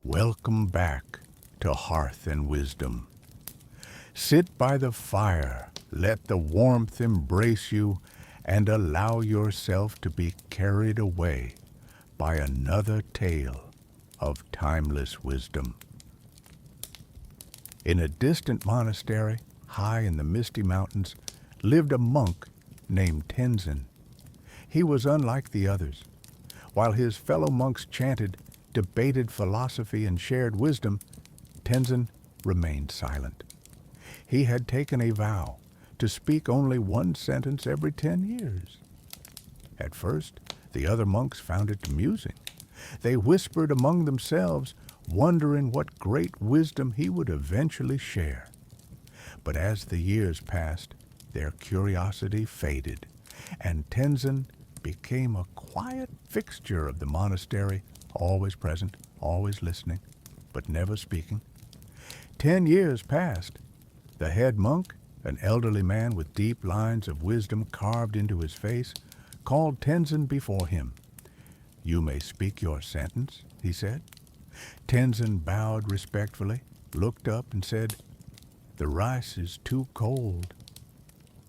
Welcome back to Hearth and Wisdom. Sit by the fire, let the warmth embrace you, and allow yourself to be carried away by another tale of timeless wisdom. In a distant monastery, high in the misty mountains, lived a monk named Tenzin. He was unlike the others. While his fellow monks chanted, debated philosophy, and shared wisdom, Tenzin remained silent. He had taken a vow to speak only one sentence every 10 years. At first, the other monks found it amusing. They whispered among themselves, wondering what great wisdom he would eventually share. But as the years passed, their curiosity faded, and Tenzin became a quiet fixture of the monastery, always present, always listening, but never speaking. 10 years passed. The head monk, an elderly man with deep lines of wisdom carved into his face, called Tenzin before him. "You may speak your sentence," he said. Tenzin bowed respectfully, looked up, and said, "The rice is too cold."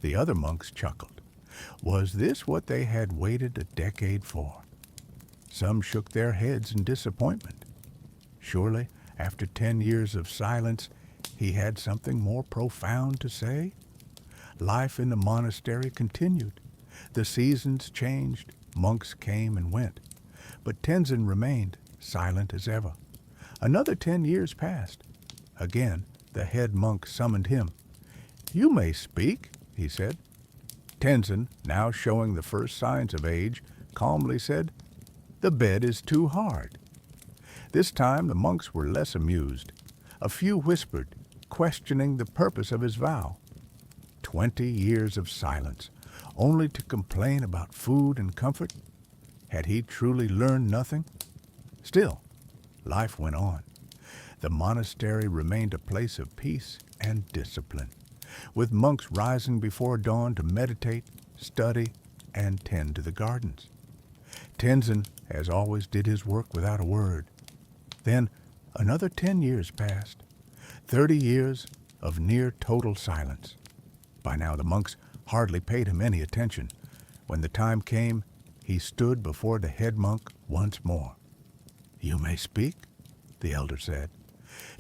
The other monks chuckled. Was this what they had waited a decade for? Some shook their heads in disappointment. Surely, after 10 years of silence, he had something more profound to say? Life in the monastery continued. The seasons changed, monks came and went. But Tenzin remained silent as ever. Another 10 years passed. Again, the head monk summoned him. "You may speak," he said. Tenzin, now showing the first signs of age, calmly said, "The bed is too hard." This time the monks were less amused. A few whispered, questioning the purpose of his vow. 20 years of silence, only to complain about food and comfort? Had he truly learned nothing? Still, life went on. The monastery remained a place of peace and discipline, with monks rising before dawn to meditate, study, and tend to the gardens. Tenzin, as always, did his work without a word. Then another 10 years passed, 30 years of near total silence. By now the monks hardly paid him any attention. When the time came, he stood before the head monk once more. "You may speak," the elder said.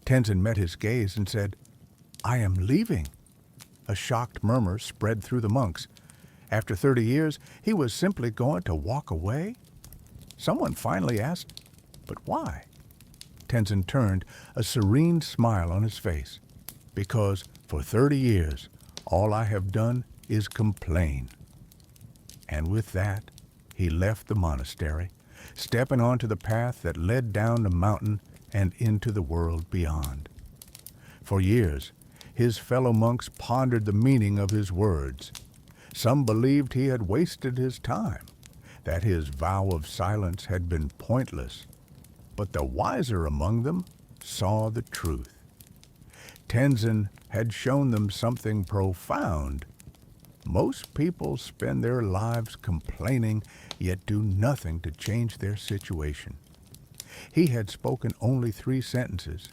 Tenzin met his gaze and said, "I am leaving." A shocked murmur spread through the monks. After 30 years, he was simply going to walk away? Someone finally asked, "But why?" Tenzin turned, a serene smile on his face. "Because for 30 years, all I have done is complain." And with that, he left the monastery, stepping onto the path that led down the mountain and into the world beyond. For years, his fellow monks pondered the meaning of his words. Some believed he had wasted his time, that his vow of silence had been pointless. But the wiser among them saw the truth. Tenzin had shown them something profound. Most people spend their lives complaining, yet do nothing to change their situation. He had spoken only 3 sentences,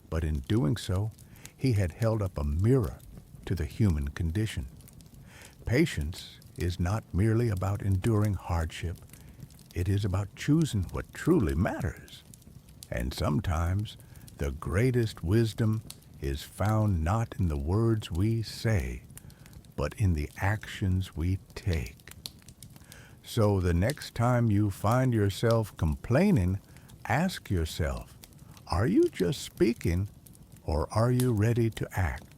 but in doing so, he had held up a mirror to the human condition. Patience is not merely about enduring hardship. It is about choosing what truly matters. And sometimes the greatest wisdom is found not in the words we say, but in the actions we take. So the next time you find yourself complaining, ask yourself, are you just speaking, or are you ready to act?